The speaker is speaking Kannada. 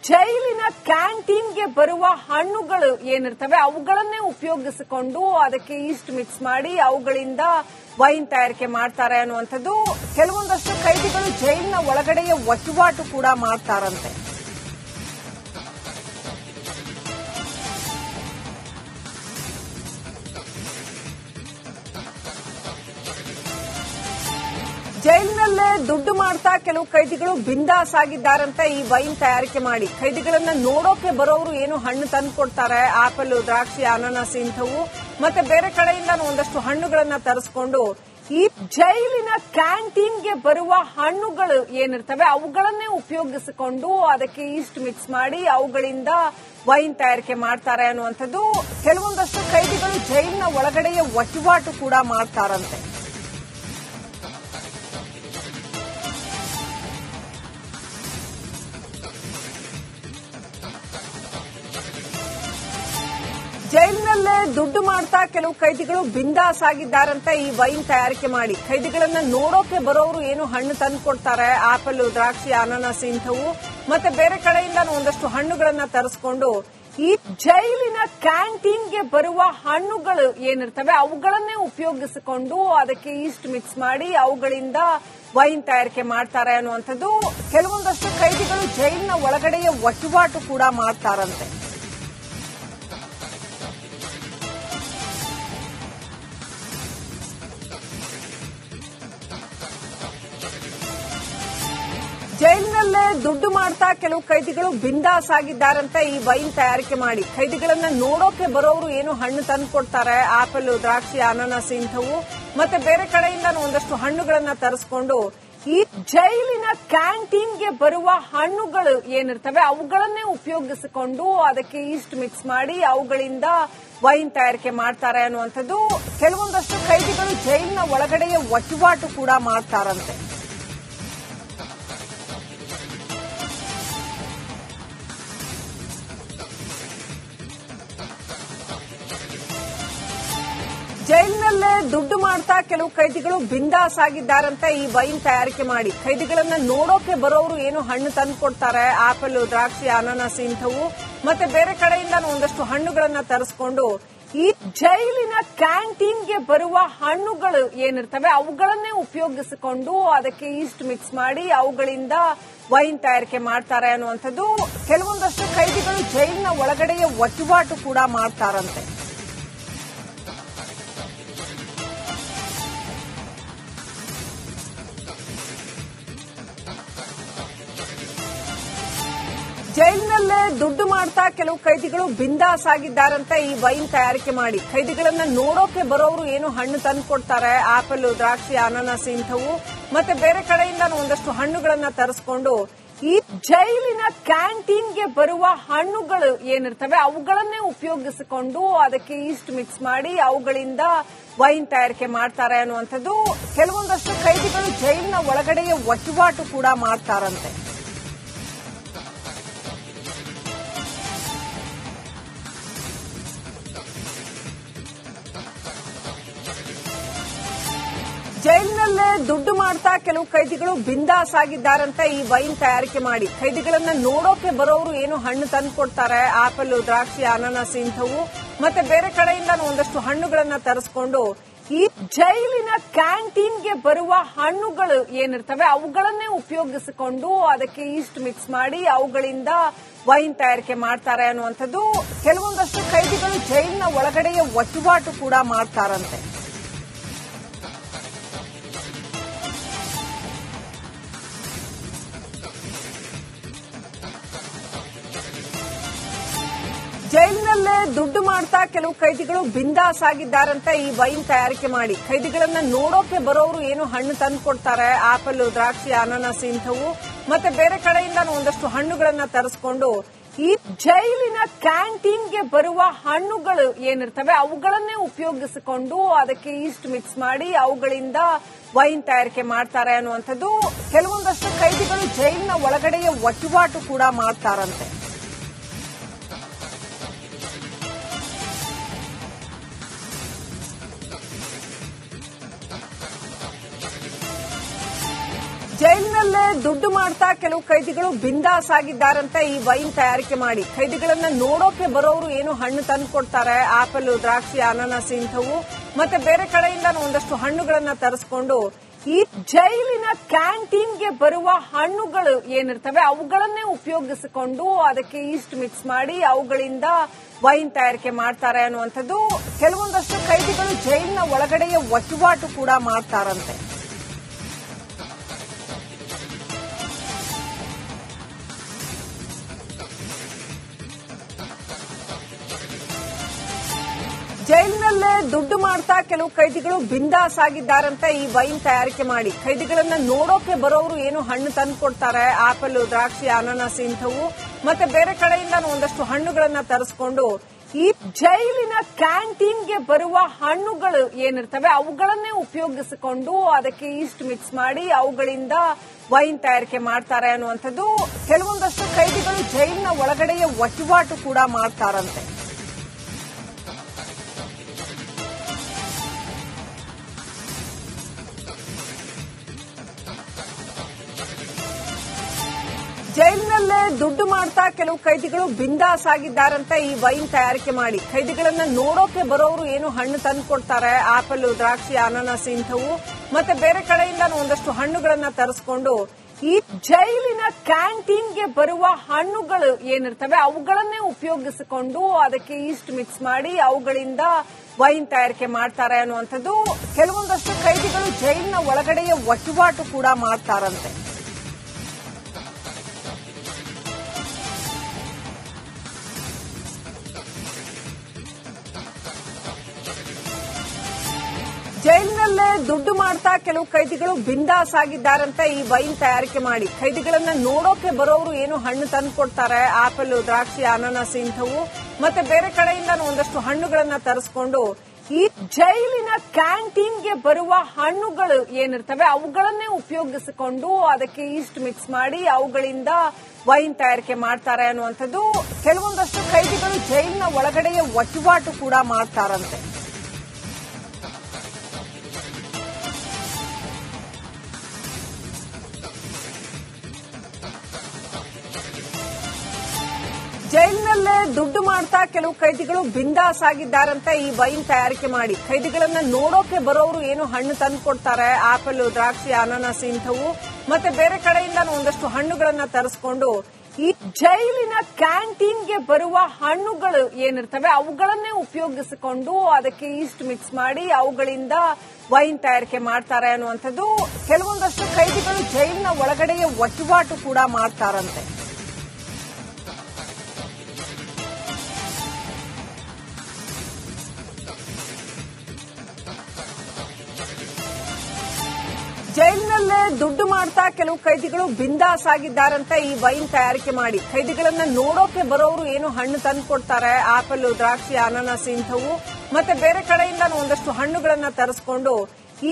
ಜೈಲಿನ ಕ್ಯಾಂಟೀನ್ಗೆ ಬರುವ ಹಣ್ಣುಗಳು ಏನಿರ್ತವೆ ಅವುಗಳನ್ನೇ ಉಪಯೋಗಿಸಿಕೊಂಡು ಅದಕ್ಕೆ ಈಸ್ಟ್ ಮಿಕ್ಸ್ ಮಾಡಿ ಅವುಗಳಿಂದ ವೈನ್ ತಯಾರಿಕೆ ಮಾಡ್ತಾರೆ ಅನ್ನುವಂಥದ್ದು ಕೆಲವೊಂದಷ್ಟು ಕೈದಿಗಳು ಜೈಲಿನ ಒಳಗಡೆಯ ವಹಿವಾಟು ಕೂಡ ಮಾಡ್ತಾರಂತೆ. ಜೈಲಿನಲ್ಲೇ ದುಡ್ಡು ಮಾಡ್ತಾ ಕೆಲವು ಕೈದಿಗಳು ಬಿಂದಾಸ್ ಆಗಿದ್ದಾರಂತೆ ಈ ವೈನ್ ತಯಾರಿಕೆ ಮಾಡಿ. ಕೈದಿಗಳನ್ನ ನೋಡೋಕೆ ಬರೋರು ಏನು ಹಣ್ಣು ತಂದು ಕೊಡ್ತಾರೆ, ಆಪಲ್, ದ್ರಾಕ್ಷಿ, ಅನಾನಸ್ ಇಂಥವು ಮತ್ತೆ ಬೇರೆ ಕಡೆಯಿಂದ ಒಂದಷ್ಟು ಹಣ್ಣುಗಳನ್ನ ತರಿಸ್ಕೊಂಡು ಈ ಜೈಲಿನ ಕ್ಯಾಂಟೀನ್ಗೆ ಬರುವ ಹಣ್ಣುಗಳು ಏನಿರ್ತವೆ ಅವುಗಳನ್ನೇ ಉಪಯೋಗಿಸಿಕೊಂಡು ಅದಕ್ಕೆ ಈಸ್ಟ್ ಮಿಕ್ಸ್ ಮಾಡಿ ಅವುಗಳಿಂದ ವೈನ್ ತಯಾರಿಕೆ ಮಾಡ್ತಾರೆ ಅನ್ನುವಂಥದ್ದು ಕೆಲವೊಂದಷ್ಟು ಕೈದಿಗಳು ಜೈಲಿನ ಒಳಗಡೆಯ ವಹಿವಾಟು ಕೂಡ ಮಾಡ್ತಾರಂತೆ. ಜೈಲಿನಲ್ಲೇ ದುಡ್ಡು ಮಾಡ್ತಾ ಕೆಲವು ಕೈದಿಗಳು ಬಿಂದಾಸ್ ಆಗಿದ್ದಾರಂತೆ ಈ ವೈನ್ ತಯಾರಿಕೆ ಮಾಡಿ. ಕೈದಿಗಳನ್ನ ನೋಡೋಕೆ ಬರೋರು ಏನು ಹಣ್ಣು ತಂದು ಕೊಡ್ತಾರೆ, ಆಪಲ್, ದ್ರಾಕ್ಷಿ, ಅನಾನಸ್ ಇಂಥವು ಮತ್ತೆ ಬೇರೆ ಕಡೆಯಿಂದ ಒಂದಷ್ಟು ಹಣ್ಣುಗಳನ್ನ ತರಿಸ್ಕೊಂಡು ಈ ಜೈಲಿನ ಕ್ಯಾಂಟೀನ್ಗೆ ಬರುವ ಹಣ್ಣುಗಳು ಏನಿರ್ತವೆ ಅವುಗಳನ್ನೇ ಉಪಯೋಗಿಸಿಕೊಂಡು ಅದಕ್ಕೆ ಈಸ್ಟ್ ಮಿಕ್ಸ್ ಮಾಡಿ ಅವುಗಳಿಂದ ವೈನ್ ತಯಾರಿಕೆ ಮಾಡ್ತಾರೆ ಅನ್ನುವಂಥದ್ದು ಕೆಲವೊಂದಷ್ಟು ಕೈದಿಗಳು ಜೈಲಿನ ಒಳಗಡೆಯ ವಹಿವಾಟು ಕೂಡ ಮಾಡ್ತಾರಂತೆ. ಜೈಲಿನಲ್ಲೇ ದುಡ್ಡು ಮಾಡ್ತಾ ಕೆಲವು ಕೈದಿಗಳು ಬಿಂದಾಸ್ ಆಗಿದ್ದಾರಂತೆ ಈ ವೈನ್ ತಯಾರಿಕೆ ಮಾಡಿ. ಕೈದಿಗಳನ್ನ ನೋಡೋಕೆ ಬರೋರು ಏನು ಹಣ್ಣು ತಂದು ಕೊಡ್ತಾರೆ, ಆಪಲ್, ದ್ರಾಕ್ಷಿ, ಅನಾನಸ್ ಇಂಥವು ಮತ್ತೆ ಬೇರೆ ಕಡೆಯಿಂದ ಒಂದಷ್ಟು ಹಣ್ಣುಗಳನ್ನ ತರಿಸ್ಕೊಂಡು ಈ ಜೈಲಿನ ಕ್ಯಾಂಟೀನ್ಗೆ ಬರುವ ಹಣ್ಣುಗಳು ಏನಿರ್ತವೆ ಅವುಗಳನ್ನೇ ಉಪಯೋಗಿಸಿಕೊಂಡು ಅದಕ್ಕೆ ಈಸ್ಟ್ ಮಿಕ್ಸ್ ಮಾಡಿ ಅವುಗಳಿಂದ ವೈನ್ ತಯಾರಿಕೆ ಮಾಡ್ತಾರೆ ಅನ್ನುವಂಥದ್ದು ಕೆಲವೊಂದಷ್ಟು ಕೈದಿಗಳು ಜೈಲಿನ ಒಳಗಡೆಯ ವಹಿವಾಟು ಕೂಡ ಮಾಡ್ತಾರಂತೆ. ಜೈಲಿನಲ್ಲೇ ದುಡ್ಡು ಮಾಡ್ತಾ ಕೆಲವು ಕೈದಿಗಳು ಬಿಂದಾಸ್ ಆಗಿದ್ದಾರಂತೆ ಈ ವೈನ್ ತಯಾರಿಕೆ ಮಾಡಿ. ಕೈದಿಗಳನ್ನ ನೋಡೋಕೆ ಬರೋರು ಏನು ಹಣ್ಣು ತಂದು ಕೊಡ್ತಾರೆ, ಆಪಲ್, ದ್ರಾಕ್ಷಿ, ಅನಾನಸ್ ಇಂಥವು ಮತ್ತೆ ಬೇರೆ ಕಡೆಯಿಂದ ಒಂದಷ್ಟು ಹಣ್ಣುಗಳನ್ನ ತರಿಸ್ಕೊಂಡು ಈ ಜೈಲಿನ ಕ್ಯಾಂಟೀನ್ಗೆ ಬರುವ ಹಣ್ಣುಗಳು ಏನಿರ್ತವೆ ಅವುಗಳನ್ನೇ ಉಪಯೋಗಿಸಿಕೊಂಡು ಅದಕ್ಕೆ ಈಸ್ಟ್ ಮಿಕ್ಸ್ ಮಾಡಿ ಅವುಗಳಿಂದ ವೈನ್ ತಯಾರಿಕೆ ಮಾಡ್ತಾರೆ ಅನ್ನುವಂಥದ್ದು ಕೆಲವೊಂದಷ್ಟು ಕೈದಿಗಳು ಜೈಲಿನ ಒಳಗಡೆಯ ವಹಿವಾಟು ಕೂಡ ಮಾಡ್ತಾರಂತೆ. ಜೈಲಿನಲ್ಲೇ ದುಡ್ಡು ಮಾಡ್ತಾ ಕೆಲವು ಕೈದಿಗಳು ಬಿಂದಾಸ್ ಆಗಿದ್ದಾರಂತೆ ಈ ವೈನ್ ತಯಾರಿಕೆ ಮಾಡಿ. ಕೈದಿಗಳನ್ನ ನೋಡೋಕೆ ಬರೋರು ಏನು ಹಣ್ಣು ತಂದು ಕೊಡ್ತಾರೆ, ಆಪಲ್, ದ್ರಾಕ್ಷಿ, ಅನಾನಸ್ ಇಂಥವು ಮತ್ತೆ ಬೇರೆ ಕಡೆಯಿಂದ ಒಂದಷ್ಟು ಹಣ್ಣುಗಳನ್ನ ತರಿಸ್ಕೊಂಡು ಈ ಜೈಲಿನ ಕ್ಯಾಂಟೀನ್ಗೆ ಬರುವ ಹಣ್ಣುಗಳು ಏನಿರ್ತವೆ ಅವುಗಳನ್ನೇ ಉಪಯೋಗಿಸಿಕೊಂಡು ಅದಕ್ಕೆ ಈಸ್ಟ್ ಮಿಕ್ಸ್ ಮಾಡಿ ಅವುಗಳಿಂದ ವೈನ್ ತಯಾರಿಕೆ ಮಾಡ್ತಾರೆ ಅನ್ನುವಂಥದ್ದು ಕೆಲವೊಂದಷ್ಟು ಕೈದಿಗಳು ಜೈಲಿನ ಒಳಗಡೆಯ ವಹಿವಾಟು ಕೂಡ ಮಾಡ್ತಾರಂತೆ. ಜೈಲಿನಲ್ಲೇ ದುಡ್ಡು ಮಾಡ್ತಾ ಕೆಲವು ಕೈದಿಗಳು ಬಿಂದಾಸ್ ಆಗಿದ್ದಾರಂತೆ ಈ ವೈನ್ ತಯಾರಿಕೆ ಮಾಡಿ. ಕೈದಿಗಳನ್ನ ನೋಡೋಕೆ ಬರೋರು ಏನು ಹಣ್ಣು ತಂದು ಕೊಡ್ತಾರೆ, ಆಪಲ್, ದ್ರಾಕ್ಷಿ, ಅನಾನಸ್ ಇಂಥವು ಮತ್ತೆ ಬೇರೆ ಕಡೆಯಿಂದ ಒಂದಷ್ಟು ಹಣ್ಣುಗಳನ್ನ ತರಿಸ್ಕೊಂಡು ಈ ಜೈಲಿನ ಕ್ಯಾಂಟೀನ್ಗೆ ಬರುವ ಹಣ್ಣುಗಳು ಏನಿರ್ತವೆ ಅವುಗಳನ್ನೇ ಉಪಯೋಗಿಸಿಕೊಂಡು ಅದಕ್ಕೆ ಈಸ್ಟ್ ಮಿಕ್ಸ್ ಮಾಡಿ ಅವುಗಳಿಂದ ವೈನ್ ತಯಾರಿಕೆ ಮಾಡ್ತಾರೆ ಅನ್ನುವಂಥದ್ದು ಕೆಲವೊಂದಷ್ಟು ಕೈದಿಗಳು ಜೈಲಿನ ಒಳಗಡೆಯ ವಹಿವಾಟು ಕೂಡ ಮಾಡ್ತಾರಂತೆ. ಜೈಲಿನಲ್ಲೇ ದುಡ್ಡು ಮಾಡ್ತಾ ಕೆಲವು ಕೈದಿಗಳು ಬಿಂದಾಸ್ ಆಗಿದ್ದಾರಂತೆ ಈ ವೈನ್ ತಯಾರಿಕೆ ಮಾಡಿ. ಕೈದಿಗಳನ್ನ ನೋಡೋಕೆ ಬರೋರು ಏನು ಹಣ್ಣು ತಂದು ಕೊಡ್ತಾರೆ, ಆಪಲ್, ದ್ರಾಕ್ಷಿ, ಅನಾನಸ್ ಇಂಥವು ಮತ್ತೆ ಬೇರೆ ಕಡೆಯಿಂದ ಒಂದಷ್ಟು ಹಣ್ಣುಗಳನ್ನ ತರಿಸ್ಕೊಂಡು ಈ ಜೈಲಿನ ಕ್ಯಾಂಟೀನ್ಗೆ ಬರುವ ಹಣ್ಣುಗಳು ಏನಿರ್ತವೆ ಅವುಗಳನ್ನೇ ಉಪಯೋಗಿಸಿಕೊಂಡು ಅದಕ್ಕೆ ಈಸ್ಟ್ ಮಿಕ್ಸ್ ಮಾಡಿ ಅವುಗಳಿಂದ ವೈನ್ ತಯಾರಿಕೆ ಮಾಡ್ತಾರೆ ಅನ್ನುವಂಥದ್ದು ಕೆಲವೊಂದಷ್ಟು ಕೈದಿಗಳು ಜೈಲಿನ ಒಳಗಡೆಯ ವಹಿವಾಟು ಕೂಡ ಮಾಡ್ತಾರಂತೆ. ಜೈಲಿನಲ್ಲೇ ದುಡ್ಡು ಮಾಡ್ತಾ ಕೆಲವು ಕೈದಿಗಳು ಬಿಂದಾಸ್ ಆಗಿದ್ದಾರಂತೆ ಈ ವೈನ್ ತಯಾರಿಕೆ ಮಾಡಿ. ಕೈದಿಗಳನ್ನ ನೋಡೋಕೆ ಬರೋರು ಏನು ಹಣ್ಣು ತಂದು ಕೊಡ್ತಾರೆ, ಆಪಲ್, ದ್ರಾಕ್ಷಿ, ಅನಾನಸ್ ಇಂಥವು ಮತ್ತೆ ಬೇರೆ ಕಡೆಯಿಂದ ಒಂದಷ್ಟು ಹಣ್ಣುಗಳನ್ನ ತರಿಸ್ಕೊಂಡು ಈ ಜೈಲಿನ ಕ್ಯಾಂಟೀನ್ಗೆ ಬರುವ ಹಣ್ಣುಗಳು ಏನಿರ್ತವೆ ಅವುಗಳನ್ನೇ ಉಪಯೋಗಿಸಿಕೊಂಡು ಅದಕ್ಕೆ ಈಸ್ಟ್ ಮಿಕ್ಸ್ ಮಾಡಿ ಅವುಗಳಿಂದ ವೈನ್ ತಯಾರಿಕೆ ಮಾಡ್ತಾರೆ ಅನ್ನುವಂಥದ್ದು. ಕೆಲವೊಂದಷ್ಟು ಕೈದಿಗಳು ಜೈಲಿನ ಒಳಗಡೆಯ ವಹಿವಾಟು ಕೂಡ ಮಾಡ್ತಾರಂತೆ. ಜೈಲಿನಲ್ಲೇ ದುಡ್ಡು ಮಾಡ್ತಾ ಕೆಲವು ಕೈದಿಗಳು ಬಿಂದಾಸ್ ಆಗಿದ್ದಾರಂತೆ ಈ ವೈನ್ ತಯಾರಿಕೆ ಮಾಡಿ. ಕೈದಿಗಳನ್ನ ನೋಡೋಕೆ ಬರೋರು ಏನು ಹಣ್ಣು ತಂದು ಕೊಡ್ತಾರೆ, ಆಪಲ್, ದ್ರಾಕ್ಷಿ, ಅನಾನಸ್ ಇಂಥವು ಮತ್ತೆ ಬೇರೆ ಕಡೆಯಿಂದ ಒಂದಷ್ಟು ಹಣ್ಣುಗಳನ್ನ ತರಿಸ್ಕೊಂಡು ಈ ಜೈಲಿನ ಕ್ಯಾಂಟೀನ್ಗೆ ಬರುವ ಹಣ್ಣುಗಳು ಏನಿರ್ತವೆ ಅವುಗಳನ್ನೇ ಉಪಯೋಗಿಸಿಕೊಂಡು ಅದಕ್ಕೆ ಈಸ್ಟ್ ಮಿಕ್ಸ್ ಮಾಡಿ ಅವುಗಳಿಂದ ವೈನ್ ತಯಾರಿಕೆ ಮಾಡ್ತಾರೆ ಅನ್ನುವಂಥದ್ದು. ಕೆಲವೊಂದಷ್ಟು ಕೈದಿಗಳು ಜೈಲಿನ ಒಳಗಡೆಯ ವಹಿವಾಟು ಕೂಡ ಮಾಡ್ತಾರಂತೆ. ಜೈಲಿನಲ್ಲೇ ದುಡ್ಡು ಮಾಡ್ತಾ ಕೆಲವು ಕೈದಿಗಳು ಬಿಂದಾಸ್ ಆಗಿದ್ದಾರಂತೆ ಈ ವೈನ್ ತಯಾರಿಕೆ ಮಾಡಿ. ಕೈದಿಗಳನ್ನ ನೋಡೋಕೆ ಬರೋರು ಏನು ಹಣ್ಣು ತಂದು ಕೊಡ್ತಾರೆ, ಆಪಲ್, ದ್ರಾಕ್ಷಿ, ಅನಾನಸ್ ಇಂಥವು ಮತ್ತೆ ಬೇರೆ ಕಡೆಯಿಂದ ಒಂದಷ್ಟು ಹಣ್ಣುಗಳನ್ನ ತರಿಸ್ಕೊಂಡು ಈ ಜೈಲಿನ ಕ್ಯಾಂಟೀನ್ಗೆ ಬರುವ ಹಣ್ಣುಗಳು ಏನಿರ್ತವೆ ಅವುಗಳನ್ನೇ ಉಪಯೋಗಿಸಿಕೊಂಡು ಅದಕ್ಕೆ ಈಸ್ಟ್ ಮಿಕ್ಸ್ ಮಾಡಿ ಅವುಗಳಿಂದ ವೈನ್ ತಯಾರಿಕೆ ಮಾಡ್ತಾರೆ ಅನ್ನುವಂಥದ್ದು. ಕೆಲವೊಂದಷ್ಟು ಕೈದಿಗಳು ಜೈಲಿನ ಒಳಗಡೆಯ ವಹಿವಾಟು ಕೂಡ ಮಾಡ್ತಾರಂತೆ. ಜೈಲಿನಲ್ಲೇ ದುಡ್ಡು ಮಾಡ್ತಾ ಕೆಲವು ಕೈದಿಗಳು ಬಿಂದಾಸ್ ಆಗಿದ್ದಾರಂತೆ ಈ ವೈನ್ ತಯಾರಿಕೆ ಮಾಡಿ. ಕೈದಿಗಳನ್ನ ನೋಡೋಕೆ ಬರೋರು ಏನು ಹಣ್ಣು ತಂದು ಕೊಡ್ತಾರೆ, ಆಪಲ್, ದ್ರಾಕ್ಷಿ, ಅನಾನಸ್ ಇಂಥವು ಮತ್ತೆ ಬೇರೆ ಕಡೆಯಿಂದ ಒಂದಷ್ಟು ಹಣ್ಣುಗಳನ್ನ ತರಿಸ್ಕೊಂಡು ಈ ಜೈಲಿನ ಕ್ಯಾಂಟೀನ್ಗೆ ಬರುವ ಹಣ್ಣುಗಳು ಏನಿರ್ತವೆ ಅವುಗಳನ್ನೇ ಉಪಯೋಗಿಸಿಕೊಂಡು ಅದಕ್ಕೆ ಈಸ್ಟ್ ಮಿಕ್ಸ್ ಮಾಡಿ ಅವುಗಳಿಂದ ವೈನ್ ತಯಾರಿಕೆ ಮಾಡ್ತಾರೆ ಅನ್ನುವಂಥದ್ದು. ಕೆಲವೊಂದಷ್ಟು ಕೈದಿಗಳು ಜೈಲಿನ ಒಳಗಡೆಯ ವಹಿವಾಟು ಕೂಡ ಮಾಡ್ತಾರಂತೆ. ಜೈಲಿನಲ್ಲೇ ದುಡ್ಡು ಮಾಡ್ತಾ ಕೆಲವು ಕೈದಿಗಳು ಬಿಂದಾಸ್ ಆಗಿದ್ದಾರಂತೆ ಈ ವೈನ್ ತಯಾರಿಕೆ ಮಾಡಿ. ಕೈದಿಗಳನ್ನ ನೋಡೋಕೆ ಬರೋರು ಏನು ಹಣ್ಣು ತಂದು ಕೊಡ್ತಾರೆ, ಆಪಲ್, ದ್ರಾಕ್ಷಿ, ಅನಾನಸ್ ಇಂಥವು ಮತ್ತೆ ಬೇರೆ ಕಡೆಯಿಂದ ಒಂದಷ್ಟು ಹಣ್ಣುಗಳನ್ನ ತರಿಸ್ಕೊಂಡು ಈ ಜೈಲಿನ ಕ್ಯಾಂಟೀನ್ಗೆ ಬರುವ ಹಣ್ಣುಗಳು ಏನಿರ್ತವೆ ಅವುಗಳನ್ನೇ ಉಪಯೋಗಿಸಿಕೊಂಡು ಅದಕ್ಕೆ ಈಸ್ಟ್ ಮಿಕ್ಸ್ ಮಾಡಿ ಅವುಗಳಿಂದ ವೈನ್ ತಯಾರಿಕೆ ಮಾಡ್ತಾರೆ ಅನ್ನುವಂಥದ್ದು. ಕೆಲವೊಂದಷ್ಟು ಕೈದಿಗಳು ಜೈಲಿನ ಒಳಗಡೆಯ ವಹಿವಾಟು ಕೂಡ ಮಾಡ್ತಾರಂತೆ. ಜೈಲಿನಲ್ಲೇ ದುಡ್ಡು ಮಾಡ್ತಾ ಕೆಲವು ಕೈದಿಗಳು ಬಿಂದಾಸ್ ಆಗಿದ್ದಾರಂತೆ ಈ ವೈನ್ ತಯಾರಿಕೆ ಮಾಡಿ. ಕೈದಿಗಳನ್ನ ನೋಡೋಕೆ ಬರೋರು ಏನು ಹಣ್ಣು ತಂದು ಕೊಡ್ತಾರೆ, ಆಪಲ್, ದ್ರಾಕ್ಷಿ, ಅನಾನಸ್ ಇಂಥವು ಮತ್ತೆ ಬೇರೆ ಕಡೆಯಿಂದ ಒಂದಷ್ಟು ಹಣ್ಣುಗಳನ್ನ ತರಿಸ್ಕೊಂಡು